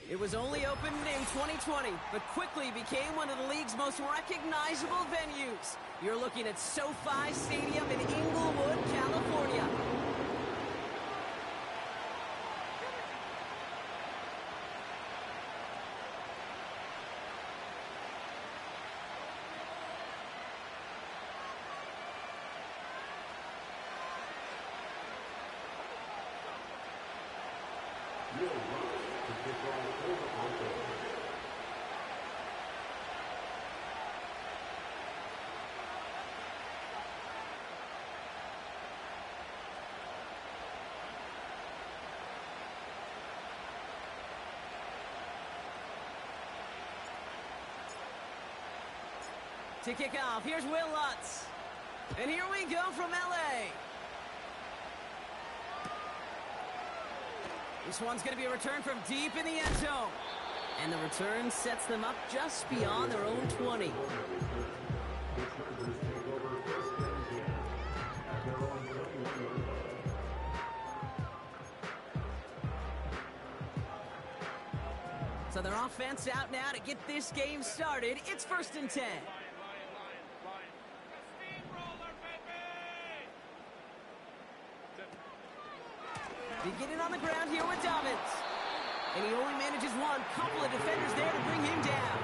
It was only opened in 2020, but quickly became one of the league's most recognizable venues. You're looking at SoFi Stadium in Inglewood, California. To kick off, here's Will Lutz. And here we go from LA. This one's going to be a return from deep in the end zone. And the return sets them up just beyond their own 20. So their offense out now to get this game started. It's 1st and 10. Beginning on the ground here with Dobbins. And he only manages one. Couple of defenders there to bring him down.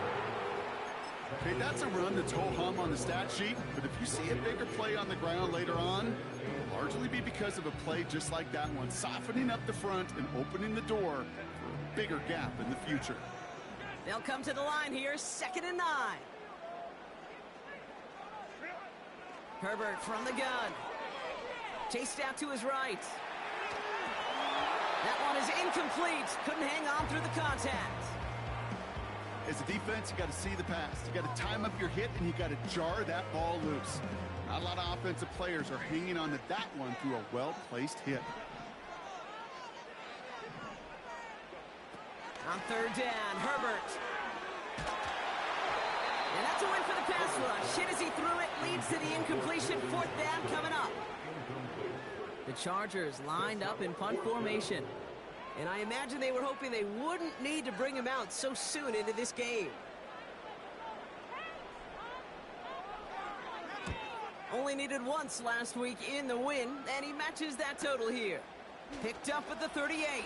Okay, that's a run that's ho-hum on the stat sheet, but if you see a bigger play on the ground later on, it'll largely be because of a play just like that one, softening up the front and opening the door for a bigger gap in the future. They'll come to the line here, 2nd and 9. Herbert from the gun. Chased out to his right. That one is incomplete. Couldn't hang on through the contact. As a defense, you got to see the pass. You got to time up your hit, and you got to jar that ball loose. Not a lot of offensive players are hanging on to that one through a well-placed hit. On 3rd down, Herbert. And that's a win for the pass rush. Hit as he threw it, leads to the incompletion. 4th down coming up. The Chargers lined up in punt formation. And I imagine they were hoping they wouldn't need to bring him out so soon into this game. Only needed once last week in the win, and he matches that total here. Picked up at the 38.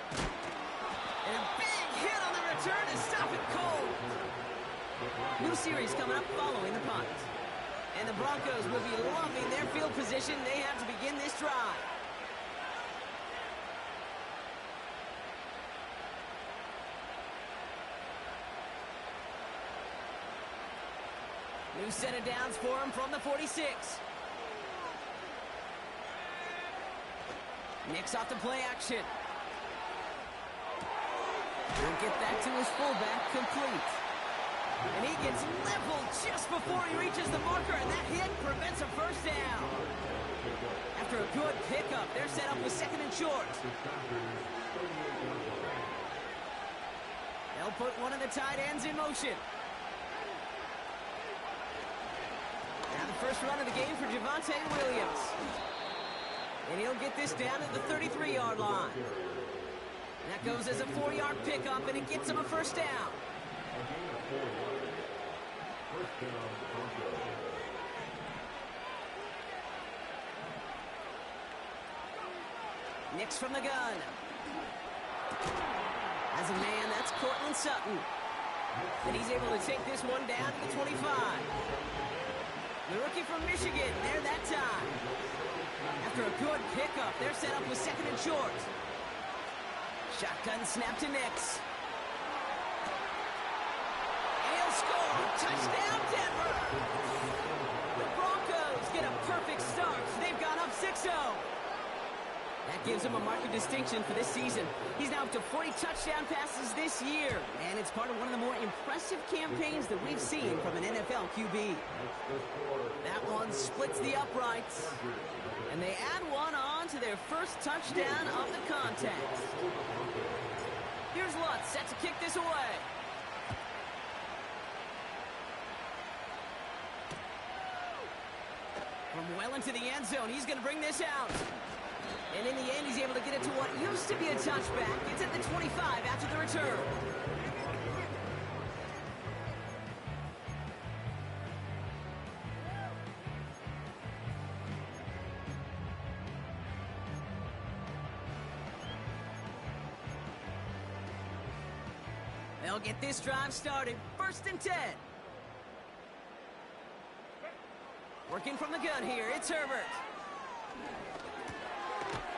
And a big hit on the return to stop it cold. New series coming up following the punt. And the Broncos will be loving their field position. They have to begin this drive. New set of downs for him from the 46. Nicks off the play action. He'll get that to his fullback, complete. And he gets leveled just before he reaches the marker, and that hit prevents a 1st down. After a good pickup, they're set up with 2nd and short. They'll put one of the tight ends in motion. Now the first run of the game for Javonte Williams. And he'll get this down at the 33-yard line. That goes as a 4-yard pickup, and it gets him a 1st down. Nicks from the gun. As a man, that's Cortland Sutton. And he's able to take this one down to the 25. The rookie from Michigan, there that time. After a good pickup, they're set up with 2nd and short. Shotgun snap to Nicks. He'll score. Touchdown, Denver. The Broncos get a perfect start. They've gone up 6-0. That gives him a mark of distinction for this season. He's now up to 40 touchdown passes this year. And it's part of one of the more impressive campaigns that we've seen from an NFL QB. That one splits the uprights. And they add one on to their first touchdown of the contest. Here's Lutz set to kick this away. From well into the end zone, he's going to bring this out. And in the end, he's able to get it to what used to be a touchback. It's at the 25 after the return. They'll get this drive started. 1st and 10. Working from the gun here, it's Herbert.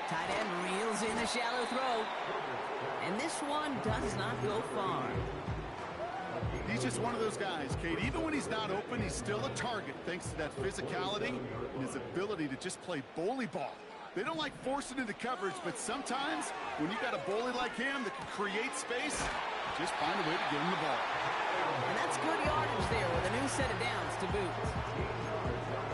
Tight end reels in a shallow throw. And this one does not go far. He's just one of those guys, Kate. Even when he's not open, he's still a target thanks to that physicality and his ability to just play bully ball. They don't like forcing into coverage, but sometimes when you got a bully like him that can create space, just find a way to get him the ball. And that's good yardage there with a new set of downs to boot.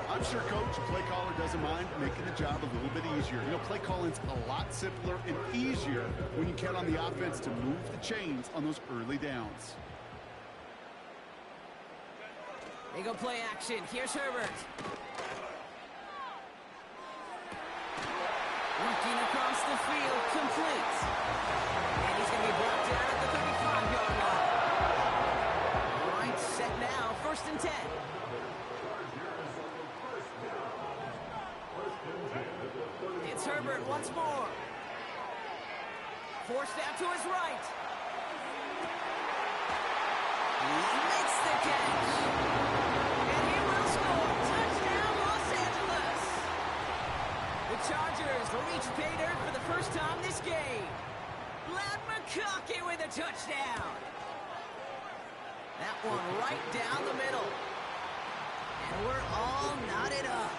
I'm sure Coach, play caller doesn't mind making the job a little bit easier. You know, play calling's a lot simpler and easier when you count on the offense to move the chains on those early downs. They go play action. Here's Herbert. Working across the field, complete. And he's going to be brought down at the 35-yard line. All right, set now, 1st and 10. It's Herbert once more. Forced out to his right. He makes the catch. And he will score. Touchdown, Los Angeles. The Chargers reach pay dirt for the first time this game. Lad McConkey with a touchdown. That one right down the middle. And we're all knotted up.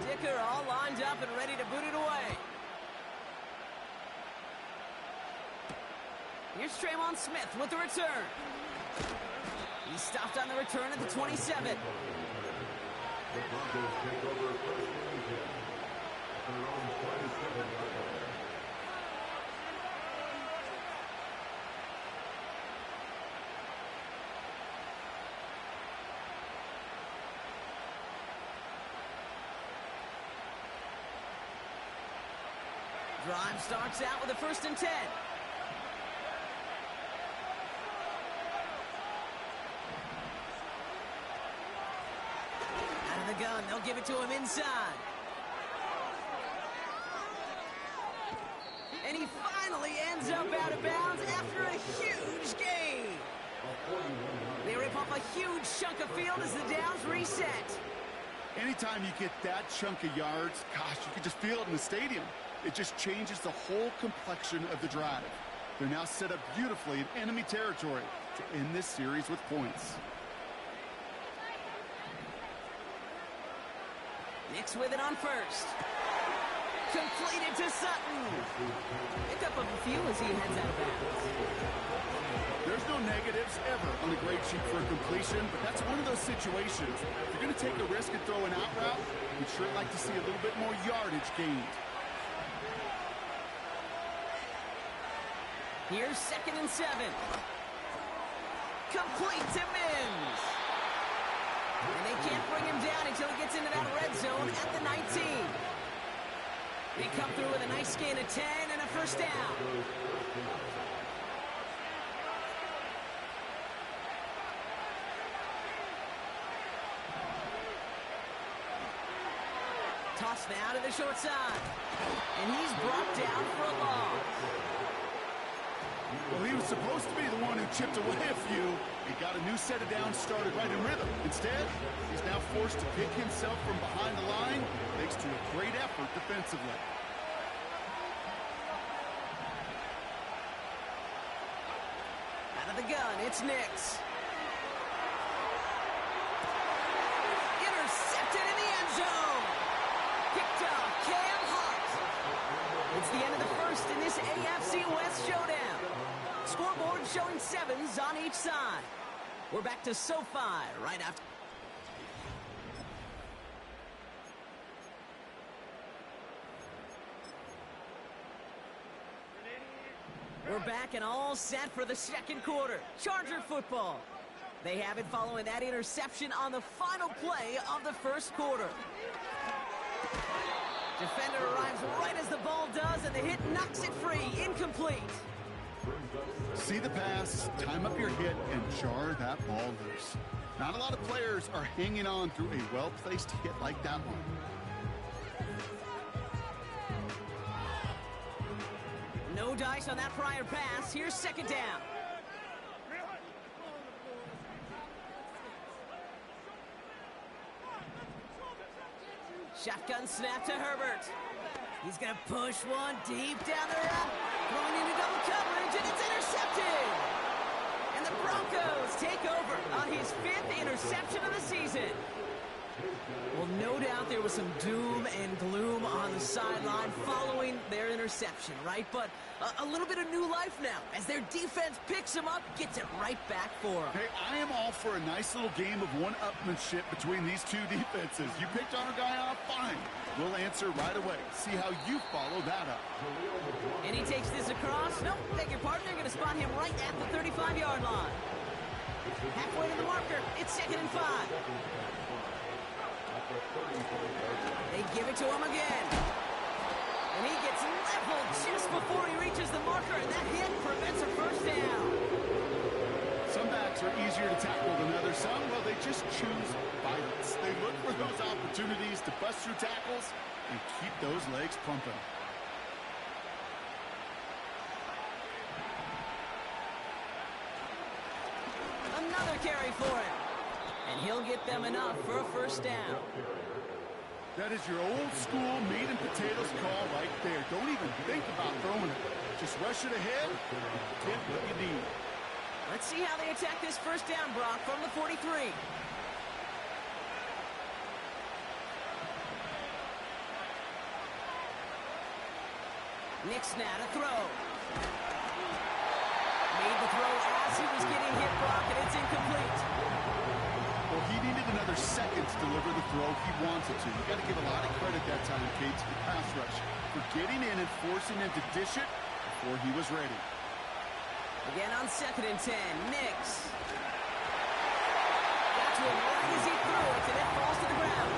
Dicker all lined up and ready to boot it away. Here's Traymon Smith with the return. He stopped on the return at the 27. The Broncos take over 1st and 10. Their own 27-yard line. Drive starts out with a 1st and 10. Out of the gun, they'll give it to him inside. And he finally ends up out of bounds after a huge gain. They rip off a huge chunk of field as the downs reset. Anytime you get that chunk of yards, gosh, you can just feel it in the stadium. It just changes the whole complexion of the drive. They're now set up beautifully in enemy territory to end this series with points. Nix with it on 1st. Completed to Sutton. Pick up a few as he heads out of bounds. There's no negatives ever on the grade sheet for a completion, but that's one of those situations. If you're going to take a risk and throw an out route, we'd sure like to see a little bit more yardage gained. Here's 2nd and 7. Complete to Mims. And they can't bring him down until he gets into that red zone at the 19. They come through with a nice gain of 10 and a 1st down. Toss now to the short side. And he's brought down for a loss. Well, he was supposed to be the one who chipped away a few. He got a new set of downs started right in rhythm. Instead, he's now forced to pick himself from behind the line, thanks to a great effort defensively. Out of the gun, it's Nix. Intercepted in the end zone. Picked up Cam Hart. It's the end of the 1st in this AFC West showdown. Scoreboard showing 7s on each side. We're back to SoFi right after. We're back and all set for the 2nd quarter. Charger football. They have it following that interception on the final play of the first quarter. Defender arrives right as the ball does, and the hit knocks it free. Incomplete. See the pass, time up your hit, and jar that ball loose. Not a lot of players are hanging on through a well-placed hit like that one. No dice on that prior pass. Here's second down. Shotgun snap to Herbert. He's going to push one deep down the route. Throwing into double coverage, and it's intercepted. And the Broncos take over on his 5th interception of the season. Well, no doubt there was some doom and gloom on the sideline following their interception, right? But a little bit of new life now as their defense picks him up, gets it right back for him. Hey, I am all for a nice little game of one-upmanship between these two defenses. You picked our guy off, fine. We'll answer right away. See how you follow that up. And he takes this across. Nope, beg your pardon. They're going to spot him right at the 35-yard line. Halfway to the marker. It's 2nd and 5. They give it to him again. And he gets leveled just before he reaches the marker, and that hit prevents a first down. Some backs are easier to tackle than others. Some, well, they just choose violence. They look for those opportunities to bust through tackles and keep those legs pumping. Another carry for him. And he'll get them enough for a first down. That is your old school meat and potatoes call right there. Don't even think about throwing it. Just rush it ahead and get what you need. Let's see how they attack this first down, Brock, from the 43. Nick's now to throw. Made the throw as he was getting hit, Brock, and it's incomplete. Well, he needed another second to deliver the throw he wanted to. You got to give a lot of credit that time, Kate, to the pass rush for getting in and forcing him to dish it before he was ready. Again on 2nd and 10, Nix. Got to him right as he threw it, and it falls to the ground.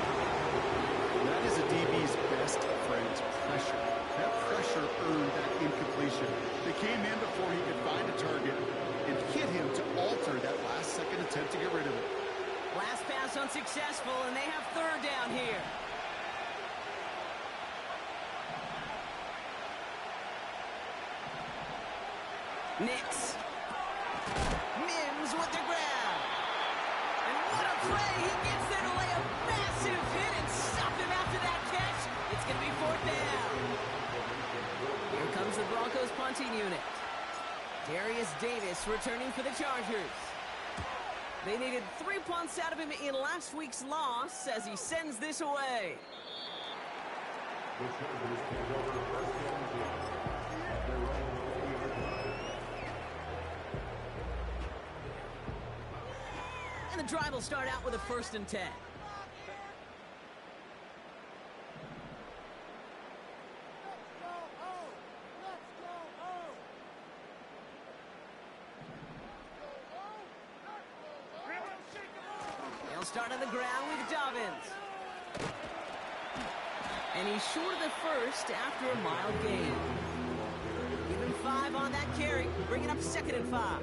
That is a DB's best friend, pressure. That pressure earned that incompletion. They came in before he could find a target and hit him to alter that last-second attempt to get rid of it. Last pass unsuccessful, and they have 3rd down here. Nix. Mims with the grab. And what a play. He gets there to lay a massive hit and stop him after that catch. It's going to be 4th down. Here comes the Broncos punting unit. Darius Davis returning for the Chargers. They needed 3 punts out of him in last week's loss as he sends this away. And the drive will start out with a 1st and 10. Start on the ground with Dobbins. And he's short of the first after a mild gain. Give him 5 on that carry, bringing up 2nd and 5.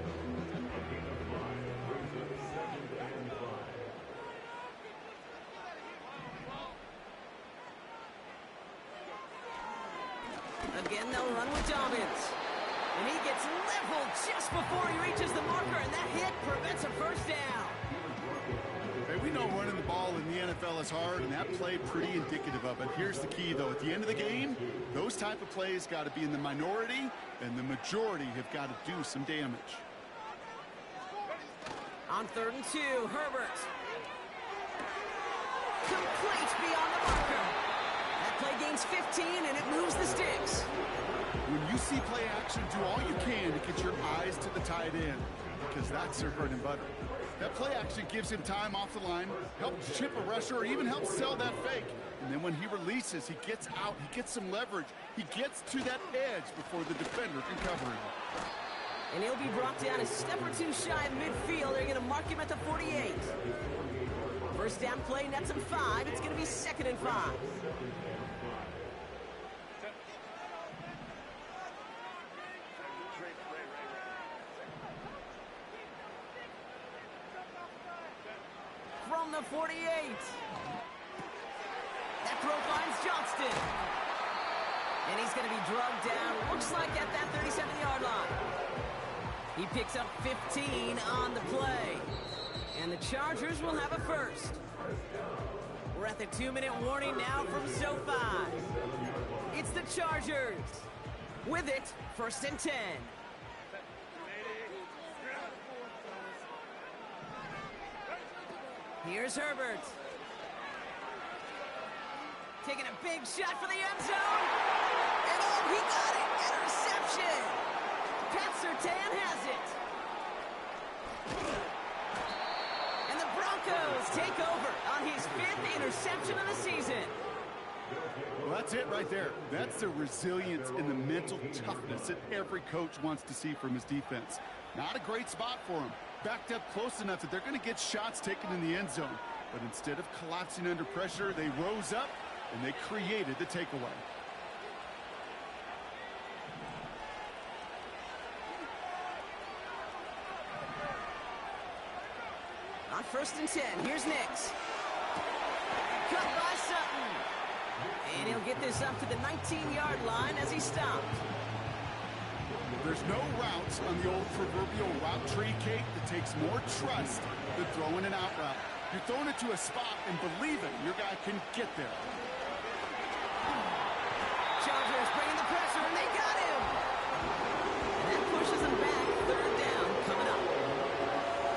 Again, they'll run with Dobbins. And he gets leveled just before he reaches the marker, and that hit prevents a first down. Hey, we know running the ball in the NFL is hard, and that play pretty indicative of it. Here's the key, though. At the end of the game, those type of plays got to be in the minority, and the majority have got to do some damage. On 3rd and 2, Herbert. Complete beyond the marker. That play gains 15, and it moves the sticks. When you see play action, do all you can to get your eyes to the tight end, because that's their bread and butter. That play action gives him time off the line, helps chip a rusher, or even helps sell that fake. And then when he releases, he gets out, he gets some leverage. He gets to that edge before the defender can cover him. And he'll be brought down a step or two shy of midfield. They're going to mark him at the 48. First down play nets him 5. It's going to be 2nd and 5. From the 48. That throw finds Johnston. And he's going to be drugged down, looks like at that 37-yard line. He picks up 15 on the play. And the Chargers will have a first. We're at the 2-minute warning now from SoFi. It's the Chargers. With it, 1st and 10. Here's Herbert. Taking a big shot for the end zone. And oh, he got it. Interception. Pat Surtain has it. And the Broncos take over on his 5th interception of the season. Well, that's it right there. That's the resilience and the mental toughness that every coach wants to see from his defense. Not a great spot for him. Backed up close enough that they're going to get shots taken in the end zone. But instead of collapsing under pressure, they rose up and they created the takeaway. On 1st and 10, here's Nix. Cut by Sutton. And he'll get this up to the 19-yard line as he stopped. There's no routes on the old proverbial route tree, Kate, that takes more trust than throwing an out route. You're throwing it to a spot and believing your guy can get there. Chargers bringing the pressure, and they got him. And that pushes them back. 3rd down coming up.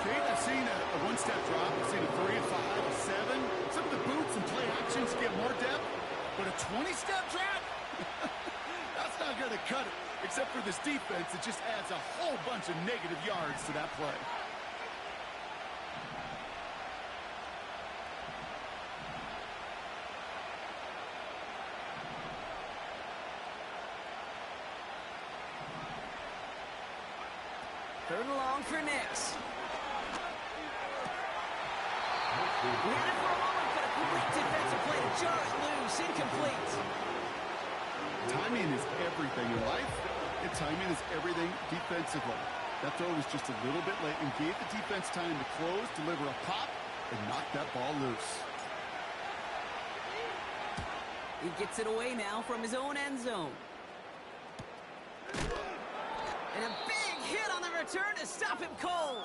Kate, I've seen a one-step drop. I've seen a 3 and 5, a 7. Some of the boots and play actions get more depth, but a 20-step drop? That's not going to cut it. Except for this defense, it just adds a whole bunch of negative yards to that play. Third and long for Nix. We had it for a moment, but a great defensive play to jar it loose. Incomplete. Timing is everything in life, and timing is everything defensively. That throw was just a little bit late and gave the defense time to close, deliver a pop, and knock that ball loose. He gets it away now from his own end zone. And a big hit on the return to stop him cold.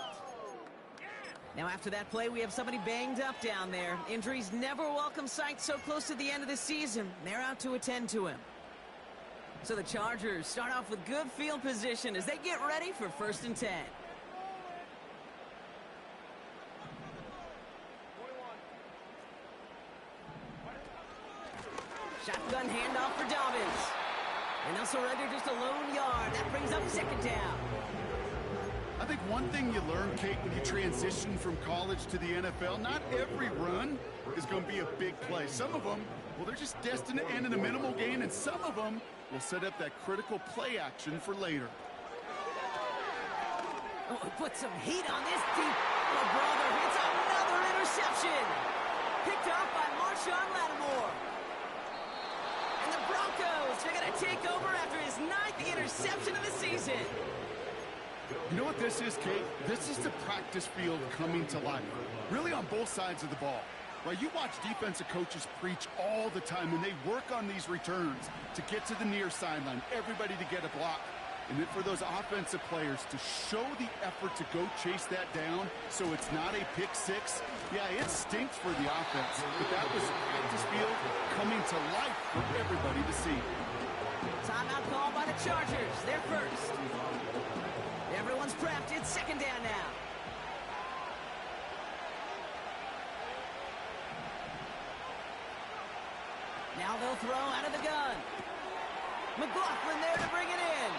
Now after that play, we have somebody banged up down there. Injuries never a welcome sight so close to the end of the season. They're out to attend to him. So the Chargers start off with good field position as they get ready for 1st and 10. Shotgun handoff for Dobbins. And they'll surrender just a lone yard. That brings up 2nd down. I think one thing you learn, Kate, when you transition from college to the NFL, not every run is going to be a big play. Some of them, well, they're just destined to end in a minimal gain, and some of them will set up that critical play action for later. Oh, put some heat on this deep. Oh, brother, it's another interception. Picked off by Marshawn Lattimore. And the Broncos are going to take over after his 9th interception of the season. You know what this is, Kate? This is the practice field coming to life, really on both sides of the ball. Right, you watch defensive coaches preach all the time when they work on these returns to get to the near sideline, everybody to get a block. And then for those offensive players to show the effort to go chase that down so it's not a pick six, yeah, it stinks for the offense. But that was practice field coming to life for everybody to see. Timeout call by the Chargers. They're first. Everyone's prepped. It's 2nd down now. Now they'll throw out of the gun. McLaughlin there to bring it in.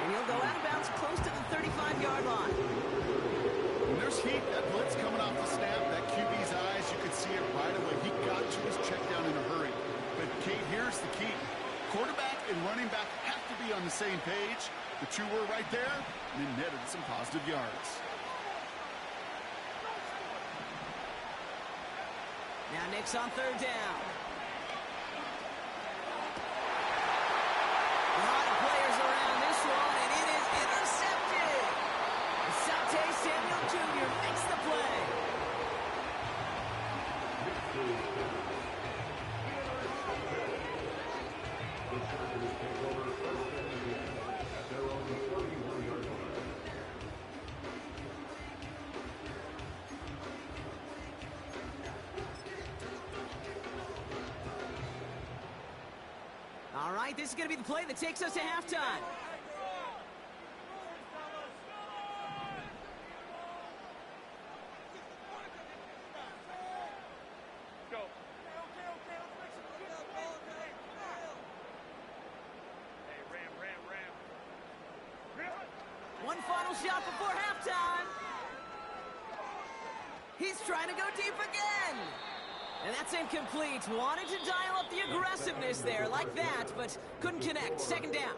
And he'll go out of bounds close to the 35-yard line. When there's heat, that blitz coming off the snap, that QB's eyes, you could see it right away. He got to his check down in a hurry. But, Kate, here's the key. Quarterback and running back have to be on the same page. The two were right there, and it netted some positive yards. Now Nick's on third down. A lot of players around this one, and it is intercepted. Asante Samuel Jr. makes the play. All right, this is going to be the play that takes us to halftime. One final shot before halftime. He's trying to go deep again. And that's incomplete. Wanted to dial up the aggressiveness there like that, but couldn't connect. Second down.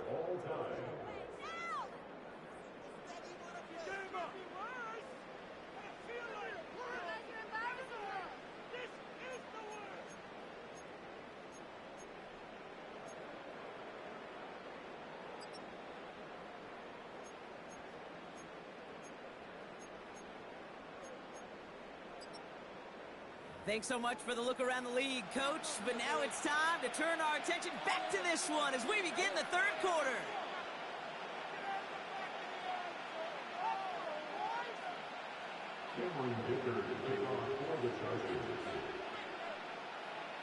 Thanks so much for the look around the league, Coach. But now it's time to turn our attention back to this one as we begin the third quarter.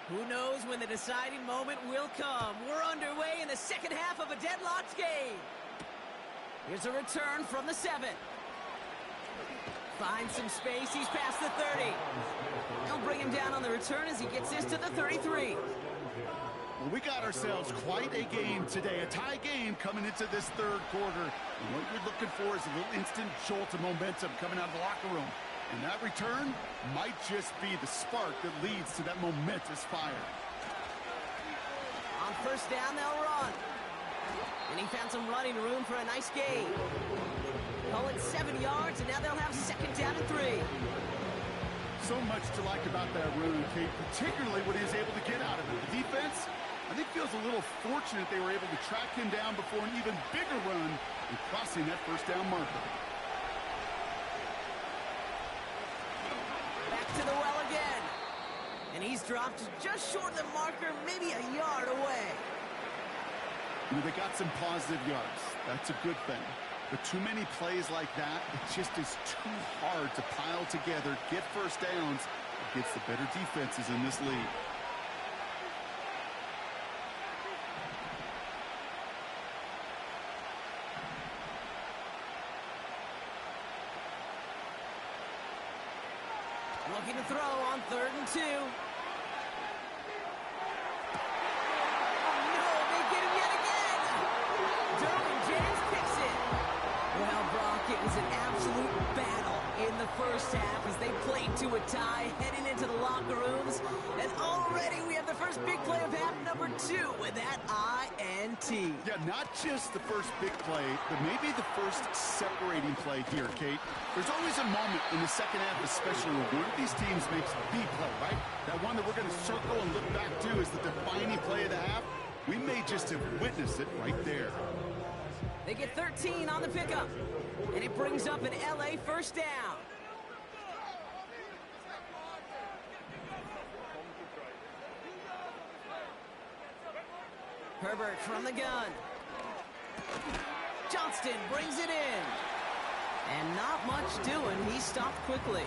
Who knows when the deciding moment will come? We're underway in the second half of a deadlocked game. Here's a return from the 7. Finds some space. He's past the 30. They'll bring him down on the return as he gets this to the 33. Well, we got ourselves quite a game today, a tie game coming into this third quarter. And what you're looking for is a little instant jolt of momentum coming out of the locker room. And that return might just be the spark that leads to that momentous fire. On first down, they'll run. And he found some running room for a nice gain. Call it 7 yards, and now they'll have second down and 3. So much to like about that run, Kate, particularly what he was able to get out of it. The defense, I think, feels a little fortunate they were able to track him down before an even bigger run and crossing that first down marker. Back to the well again. And he's dropped just short of the marker, maybe a yard away. You know, they got some positive yards. That's a good thing. But too many plays like that, it just is too hard to pile together, get first downs against the better defenses in this league. Looking to throw on 3rd and 2. It was an absolute battle in the first half as they played to a tie, heading into the locker rooms. And already we have the first big play of half number 2 with that INT. Yeah, not just the first big play, but maybe the first separating play here, Kate. There's always a moment in the second half, especially when one of these teams makes a big play, right? That one that we're going to circle and look back to is the defining play of the half. We may just have witnessed it right there. They get 13 on the pickup. And it brings up an LA first down. Herbert from the gun. Johnston brings it in. And not much doing. He stopped quickly.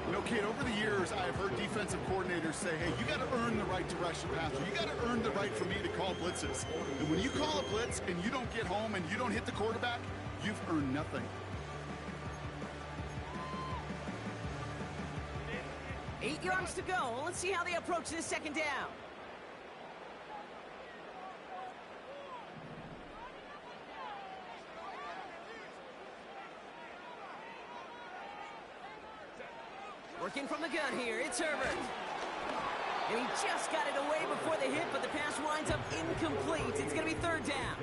You know, Kate, over the years, I've heard defensive coordinators say, hey, you got to earn the right to rush your passer. You got to earn the right for me to call blitzes. And when you call a blitz and you don't get home and you don't hit the quarterback, you've earned nothing. 8 yards to go. Let's see how they approach this second down. Working from the gun here, it's Herbert. And he just got it away before the hit, but the pass winds up incomplete. It's going to be third down.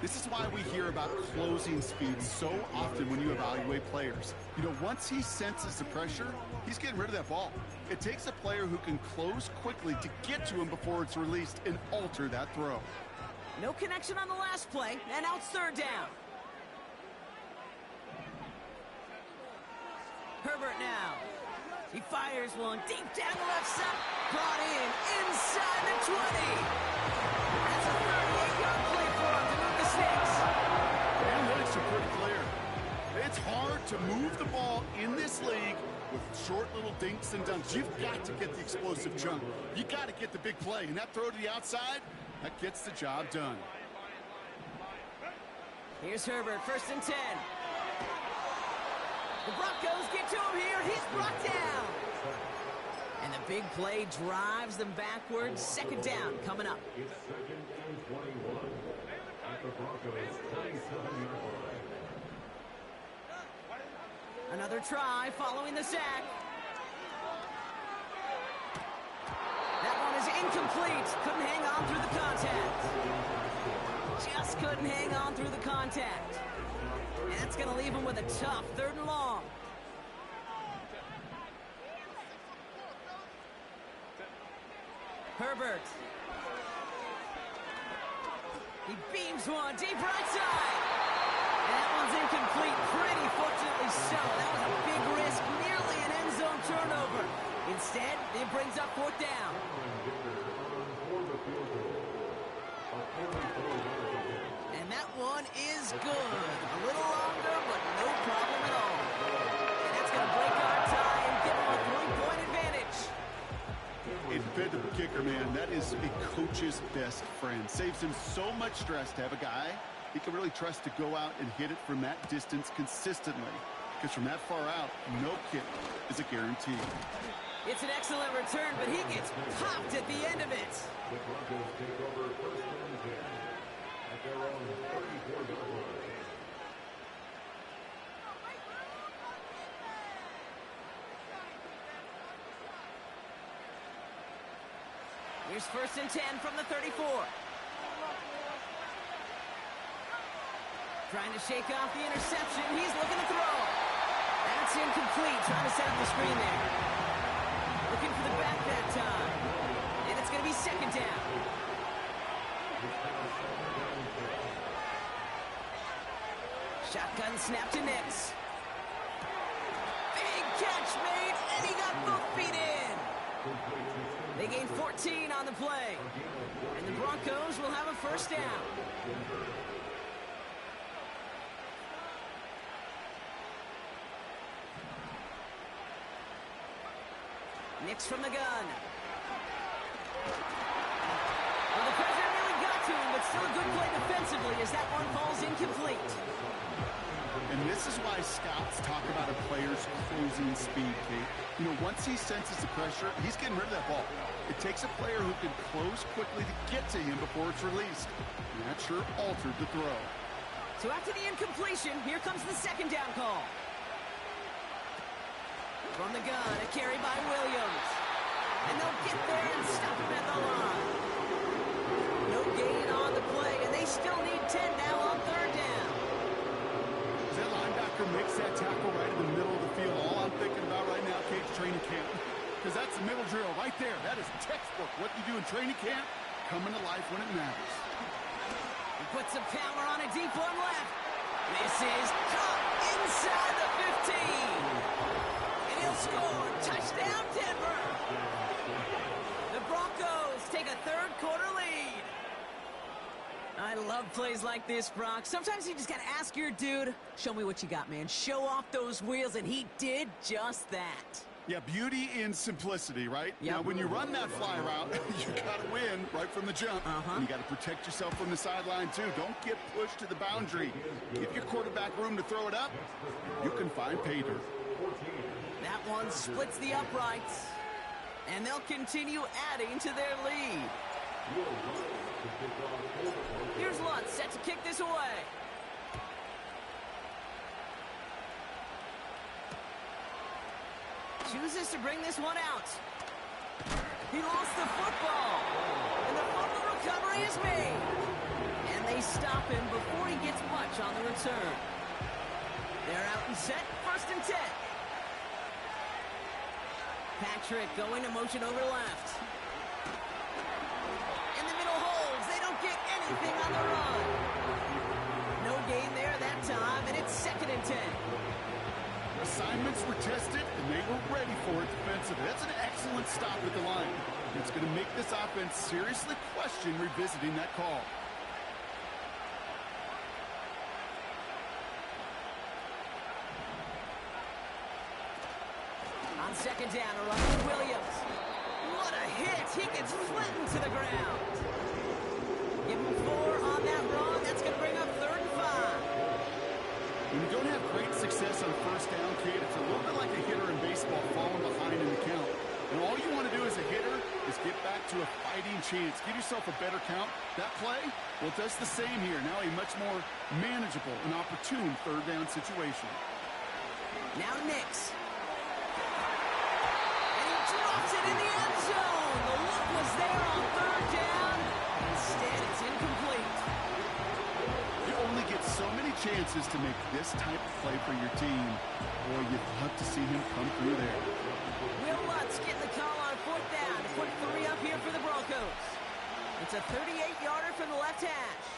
This is why we hear about closing speed so often when you evaluate players. You know, once he senses the pressure, he's getting rid of that ball. It takes a player who can close quickly to get to him before it's released and alter that throw. No connection on the last play, and now it's third down. Herbert now. He fires one deep down the left side. Brought in inside the 20. That's a 38-yard play for him to move the Snakes. Analytics are pretty clear. It's hard to move the ball in this league with short little dinks and dunks. You've got to get the explosive chunk. You got to get the big play. And that throw to the outside, that gets the job done. Here's Herbert, 1st and 10. The Broncos get to him here. He's brought down. And the big play drives them backwards. 2nd down coming up. It's 2nd and 21 at the Broncos' 37-yard line. Another try following the sack. That one is incomplete. Couldn't hang on through the contact. Just couldn't hang on through the contact. And that's going to leave him with a tough 3rd and long. Herbert. He beams one deep right side. And that one's incomplete. Pretty fortunately so. That was a big risk. Nearly an end zone turnover. Instead, it brings up 4th down. And that one is good. A little longer, but no problem at all. And that's going to break our tie and give him a 3-point advantage. A dependable kicker, man. That is a coach's best friend. Saves him so much stress to have a guy he can really trust to go out and hit it from that distance consistently. Because from that far out, no kick is a guarantee. It's an excellent return, but he gets popped at the end of it. The Broncos take over 1st and 10 at their own 34-yard line. Here's 1st and 10 from the 34. Trying to shake off the interception. He's looking to throw. That's incomplete. Trying to set up the screen there. Looking for the back that time. And it's going to be 2nd down. Shotgun snap to Nix. Big catch made, and he got both feet in. They gain 14 on the play. And the Broncos will have a 1st down. Nix from the gun. Well, the pressure really got to him, but still a good play defensively as that one falls incomplete. And this is why scouts talk about a player's closing speed, Kate. You know, once he senses the pressure, he's getting rid of that ball. It takes a player who can close quickly to get to him before it's released. And that sure altered the throw. So after the incompletion, here comes the 2nd down call. From the gun, a carry by Williams. And they'll get there and stop him at the line. No gain on the play, and they still need 10 now on 3rd down. That linebacker makes that tackle right in the middle of the field. All I'm thinking about right now, Kate's training camp. Because that's the middle drill right there. That is textbook. What you do in training camp, coming to life when it matters. He puts some power on a deep one left. This is caught inside the 15. And he'll score. Touchdown, Denver. The Broncos take a 3rd quarter lead. I love plays like this, Brock. Sometimes you just got to ask your dude, show me what you got, man. Show off those wheels, and he did just that. Yeah, beauty in simplicity, right? Yep. Now, when you run that fly route, you got to win right from the jump. And you got to protect yourself from the sideline, too. Don't get pushed to the boundary. Give your quarterback room to throw it up. You can find pay dirt. That one splits the uprights, and they'll continue adding to their lead. Here's Lutz, set to kick this away. Chooses to bring this one out. He lost the football. And the fumble recovery is made. And they stop him before he gets much on the return. They're out and set, 1st and 10. Patrick going to motion over left. In the middle holds. They don't get anything on the run. No gain there that time, and it's 2nd and 10. Assignments were tested, and they were ready for it defensively. That's an excellent stop at the line. It's going to make this offense seriously question revisiting that call. On 2nd down, a run with Williams. What a hit! He gets flattened to the ground. Give him 4 on that run. That's going to bring up 3rd and 5. When you don't have great success on 1st down, kid, it's a little bit like a hitter in baseball falling behind in the count. And all you want to do as a hitter is get back to a fighting chance. Give yourself a better count. That play, well, it does the same here. Now a much more manageable and opportune 3rd down situation. Now Nix. And he drops it in the end zone. The look was there on 3rd down. Instead, it's incomplete. You only get so many chances to make this type of play for your team. Boy, you'd love to see him come through there. Will Lutz getting the call on 4th down to put 3 up here for the Broncos. It's a 38-yarder from the left hash.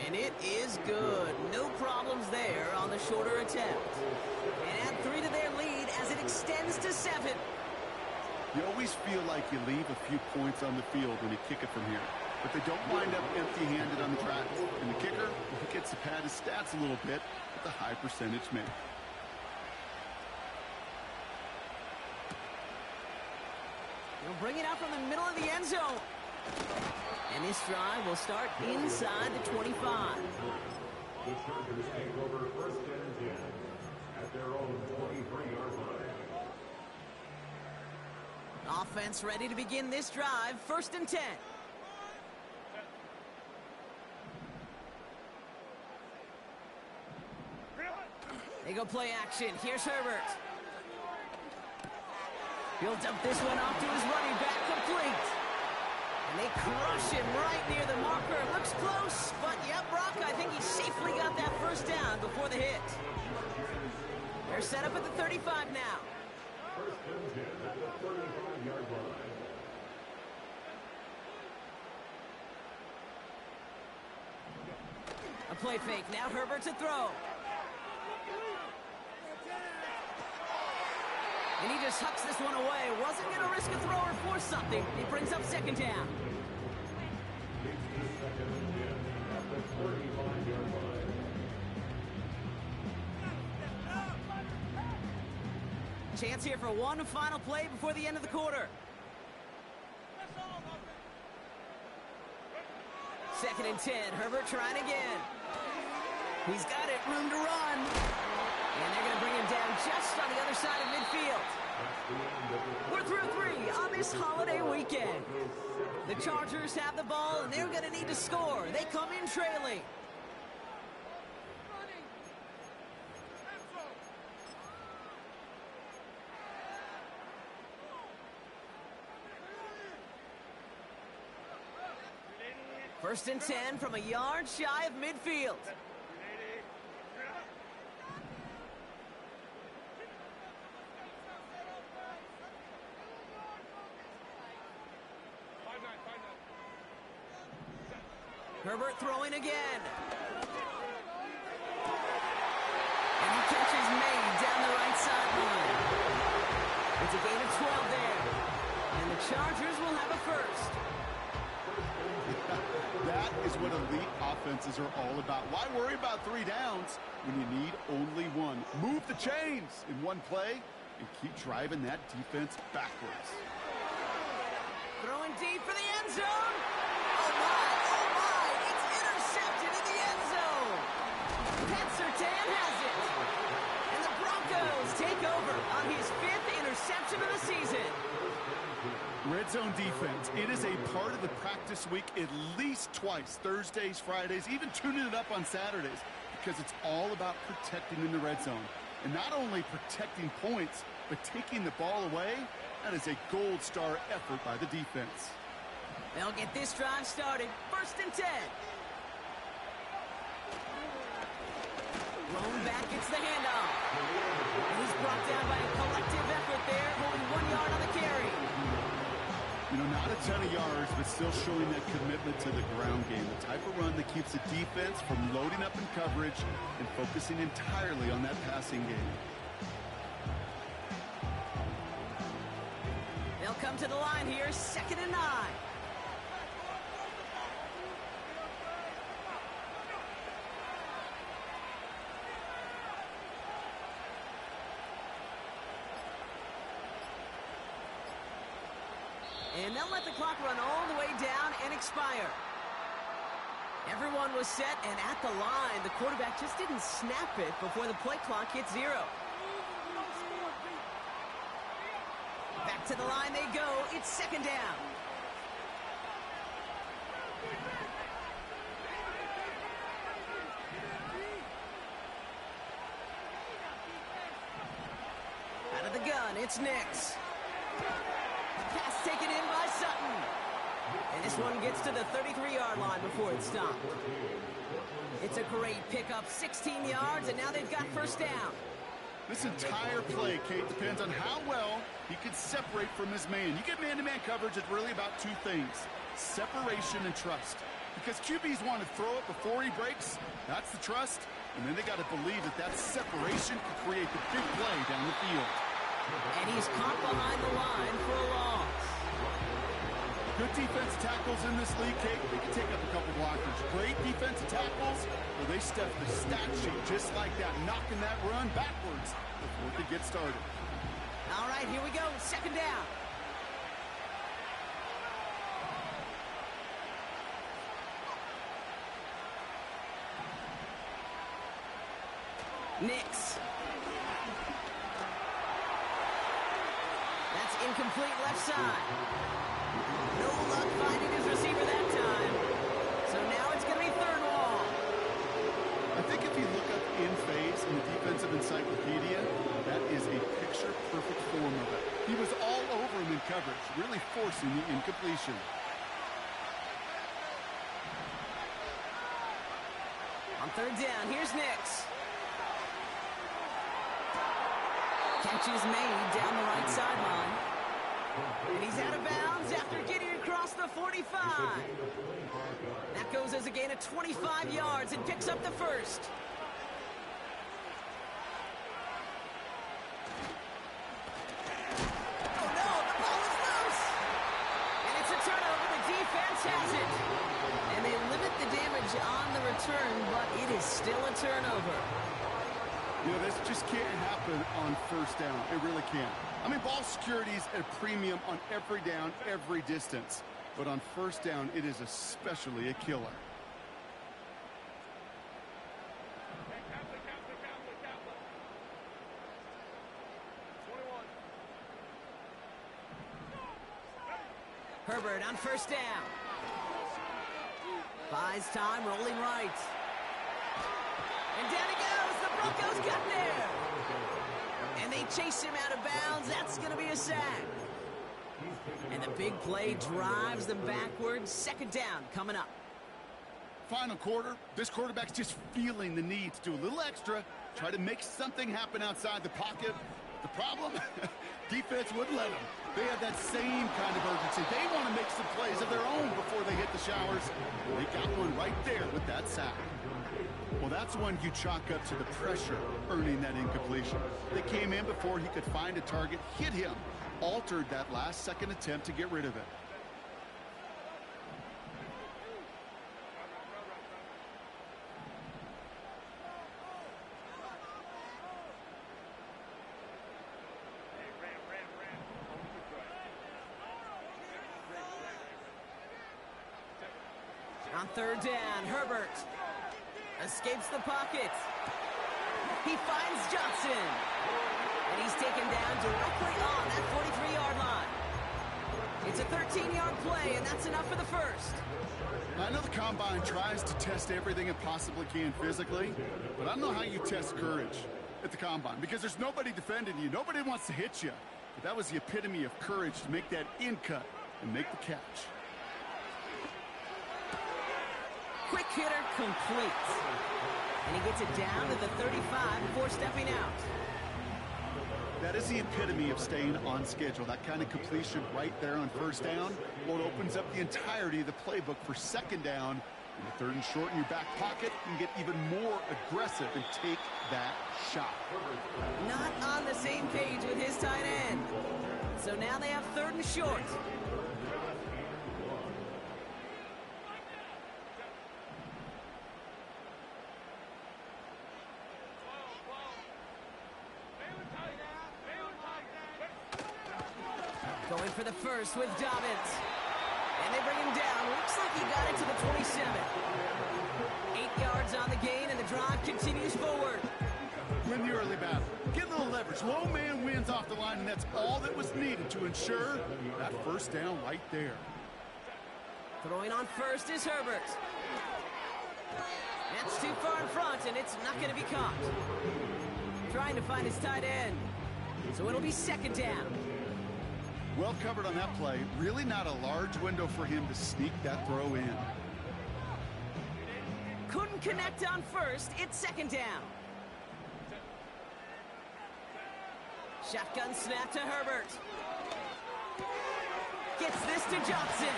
And it is good. No problems there on the shorter attempt. And add 3 to their lead as it extends to 7. You always feel like you leave a few points on the field when you kick it from here. But they don't wind up empty-handed on the track. And the kicker, he gets to pad his stats a little bit with a high percentage make. He'll bring it out from the middle of the end zone. And this drive will start inside the 25. The Chargers take over 1st and 10 at their own 23-yard line. Offense ready to begin this drive. 1st and 10. They go play action. Here's Herbert. Built up this one off to his running back, complete. And they crush him right near the marker. Looks close, but yep, Brock, I think he safely got that 1st down before the hit. They're set up at the 35 now. 1st and 10 at the 35-yard line. A play fake. Now Herbert to throw. And he just hucks this one away. Wasn't going to risk a throw or force something. He brings up 2nd down. It's the 2nd and 10 at the 35-yard line. Chance here for one final play before the end of the quarter. 2nd and 10. Herbert trying again. He's got it. Room to run. And they're going to bring him down just on the other side of midfield. We're through 3 on this holiday weekend. The Chargers have the ball, and they're going to need to score. They come in trailing. First and 10 from a yard shy of midfield. Herbert throwing again. And he catches May down the right sideline. It's a gain of 12 there. And the Chargers will have a first. That is what elite offenses are all about. Why worry about 3 downs when you need only 1? Move the chains in one play and keep driving that defense backwards. Throwing deep for the end zone. Oh my, it's intercepted in the end zone. Pat Surtain has it. And the Broncos take over on his 5th interception of the season. Red zone defense, it is a part of the practice week at least twice, Thursdays, Fridays, even tuning it up on Saturdays, because it's all about protecting in the red zone. And not only protecting points, but taking the ball away, that is a gold star effort by the defense. They'll get this drive started. 1st and 10. Blown back, it's the handoff. And he's brought down by a collective effort there, holding 1 yard on the carry. You know, not a ton of yards, but still showing that commitment to the ground game. The type of run that keeps the defense from loading up in coverage and focusing entirely on that passing game. They'll come to the line here, 2nd and 9. And they'll let the clock run all the way down and expire. Everyone was set, and at the line, the quarterback just didn't snap it before the play clock hit 0. Back to the line they go. It's 2nd down. Out of the gun, it's Nix. Pass taken in by Sutton. And this one gets to the 33-yard line before it's stopped. It's a great pickup, 16 yards, and now they've got 1st down. This entire play, Kate, depends on how well he can separate from his man. You get man-to-man coverage, it's really about 2 things: separation and trust. Because QBs want to throw it before he breaks, that's the trust, and then they got to believe that that separation can create the big play down the field. And he's caught behind the line for a loss. Good defensive tackles in this league, Kate. They can take up a couple blockers. Great defensive tackles, well, they step the stat sheet just like that, knocking that run backwards before it could get started. All right, here we go. 2nd down. Nix. That's incomplete left side. No luck finding his receiver that time. So now it's going to be 3rd wall. I think if you look up in phase in the defensive encyclopedia, that is a picture-perfect form of it. He was all over him in coverage, really forcing the incompletion. On 3rd down, here's Nix. Catch is made down the right sideline. And he's out of bounds after getting across the 45. That goes as a gain of 25 yards and picks up the 1st. Oh no, the ball is loose! And it's a turnover, the defense has it. And they limit the damage on the return, but it is still a turnover. You know, this just can't happen on 1st down. It really can't. I mean, ball security is at a premium on every down, every distance. But on 1st down, it is especially a killer. Herbert on 1st down. Buys time, rolling right. And down he goes. The Broncos got there. And they chase him out of bounds. That's going to be a sack. And the big play drives them backwards. 2nd down coming up. Final quarter, this quarterback's just feeling the need to do a little extra, try to make something happen outside the pocket. The problem? Defense wouldn't let them. They have that same kind of urgency. They want to make some plays of their own before they hit the showers. They got one right there with that sack. Well, that's one you chalk up to the pressure earning that incompletion. They came in before he could find a target, hit him, altered that last-second attempt to get rid of it. On 3rd down, Herbert escapes the pocket. He finds Johnson. And he's taken down directly on that 43-yard line. It's a 13-yard play, and that's enough for the 1st. I know the Combine tries to test everything it possibly can physically, but I don't know how you test courage. at the combine because there's nobody defending you. Nobody wants to hit you. But that was the epitome of courage to make that in cut and make the catch. Quick hitter complete. And he gets it down to the 35 before stepping out. That is the epitome of staying on schedule. That kind of completion right there on first down. Well, it opens up the entirety of the playbook for second down. And the third and short in your back pocket, you can get even more aggressive and take that shot. Not on the same page with his tight end. So now they have third and short. Going for the first with Dobbins. And they bring him down. Looks like he got it to the 27. 8 yards on the gain, and the drive continues forward. Win the early battle. Get a little leverage. Low man wins off the line, and that's all that was needed to ensure that first down right there. Throwing on first is Herbert. That's too far in front, and it's not going to be caught. Trying to find his tight end. So it'll be second down. Well covered on that play. Really not a large window for him to sneak that throw in. Couldn't connect on first. It's second down. Shotgun snap to Herbert. Gets this to Johnson.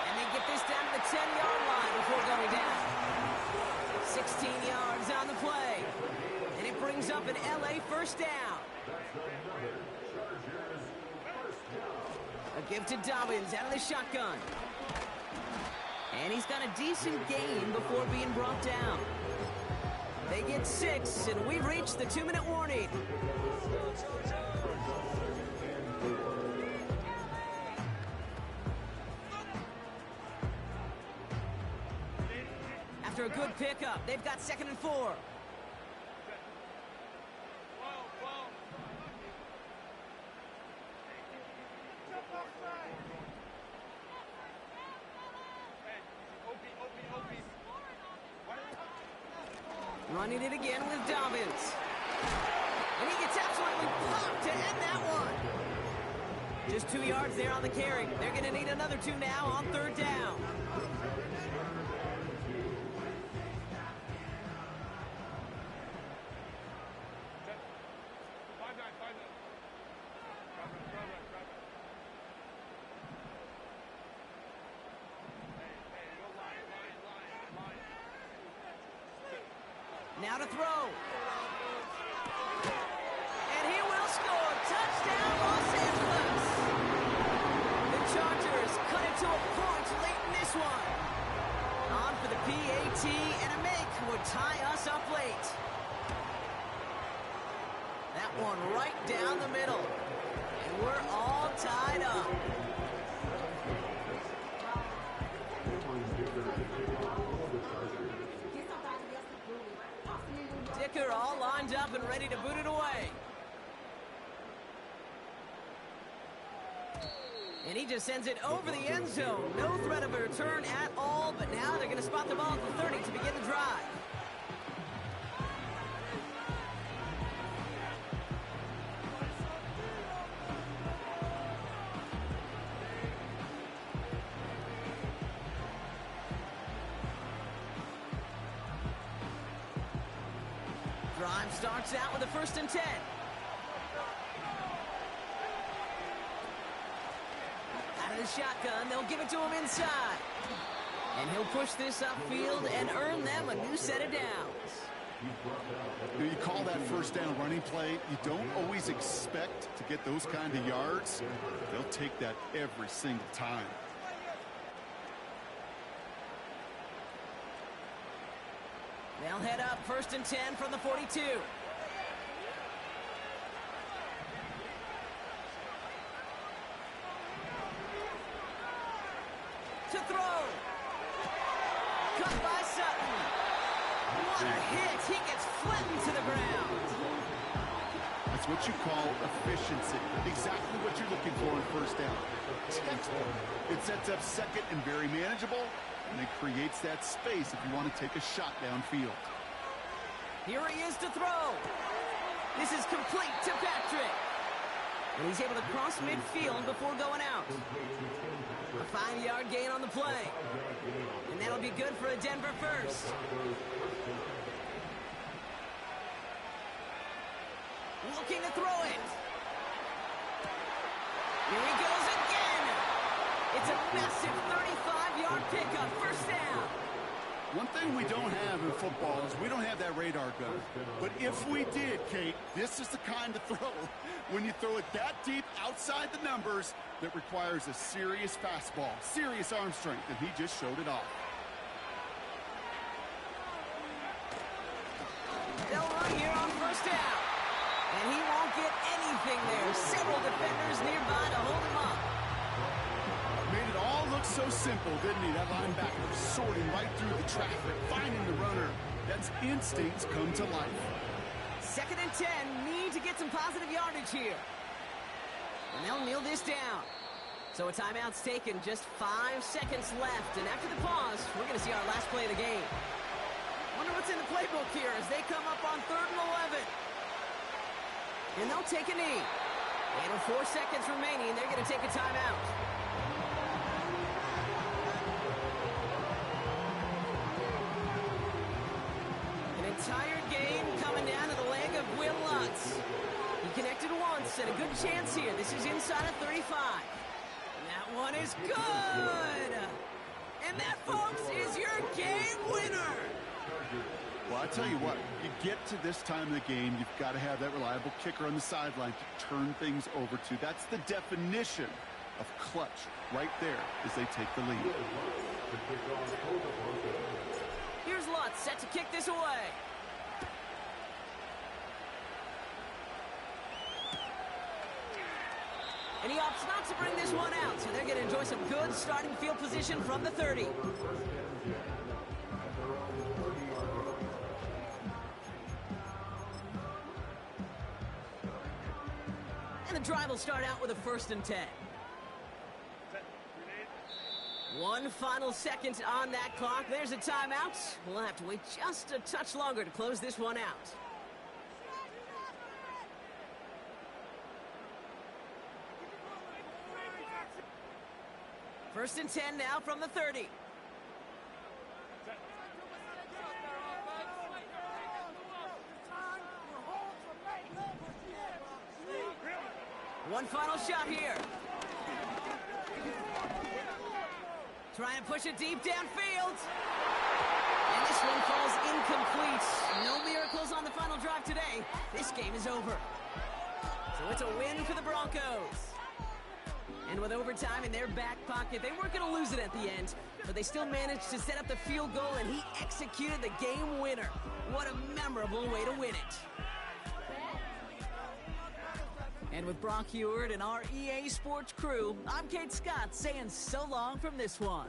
And they get this down to the 10-yard line before going down. 16 yards on the play. And it brings up an LA first down. A give to Dobbins out of the shotgun. And he's got a decent gain before being brought down. They get 6, and we've reached the 2-minute warning. After a good pickup, they've got 2nd and 4. Running it again with Dobbins. And he gets absolutely popped to end that one. Just 2 yards there on the carry. They're going to need another 2 now on third down. Now to throw. And he will score. Touchdown, Los Angeles. The Chargers cut it to a point late in this one. On for the PAT, and a make would tie us up late. That one right down the middle. And we're all tied up. Dicker all lined up and ready to boot it away. And he just sends it over the end zone. No threat of a return at all, but now they're going to spot the ball at the 30 to begin the drive. Drive starts out with a 1st and 10. Out of the shotgun, they'll give it to him inside. And he'll push this upfield and earn them a new set of downs. You call that first down running play. You don't always expect to get those kind of yards. They'll take that every single time. They'll head up 1st and 10 from the 42. To throw. Cut by Sutton. What a hit. He gets flattened to the ground. That's what you call efficiency. Exactly what you're looking for in first down. Textbook. It sets up second and very manageable. And it creates that space if you want to take a shot downfield. Here he is to throw. This is complete to Patrick. And he's able to cross midfield before going out. A 5-yard gain on the play. And that'll be good for a Denver first. Looking to throw it. Here he goes again. It's a massive 35-yard pickup, first down. One thing we don't have in football is we don't have that radar gun. But if we did, Kate, this is the kind of throw when you throw it that deep outside the numbers that requires a serious fastball, serious arm strength, and he just showed it off. They'll run here on first down. And he won't get anything there. Several defenders nearby to hold him up. Made it all look so simple, didn't he? That linebacker sorting right through the traffic, finding the runner. That's instincts come to life. 2nd and 10, need to get some positive yardage here. And they'll kneel this down. So a timeout's taken, just 5 seconds left. And after the pause, we're going to see our last play of the game. Wonder what's in the playbook here as they come up on 3rd and 11. And they'll take a knee. And with 4 seconds remaining, they're going to take a timeout. An entire game coming down to the leg of Will Lutz. He connected once, and a good chance here. This is inside of 35. And that one is good. And that, folks, is your game winner. Well, I tell you what, you get to this time of the game, you've got to have that reliable kicker on the sideline to turn things over to. That's the definition of clutch right there as they take the lead. Here's Lutz set to kick this away. And he opts not to bring this one out, so they're going to enjoy some good starting field position from the 30. And the drive will start out with a 1st and 10. One final second on that clock. There's a timeout. We'll have to wait just a touch longer to close this one out. First and 10 now from the 30. One final shot here. Trying to push it deep downfield. And this one falls incomplete. No miracles on the final drive today. This game is over. So it's a win for the Broncos. And with overtime in their back pocket, they weren't going to lose it at the end, but they still managed to set up the field goal, and he executed the game winner. What a memorable way to win it. And with Brock Heward and our EA Sports crew, I'm Kate Scott saying so long from this one.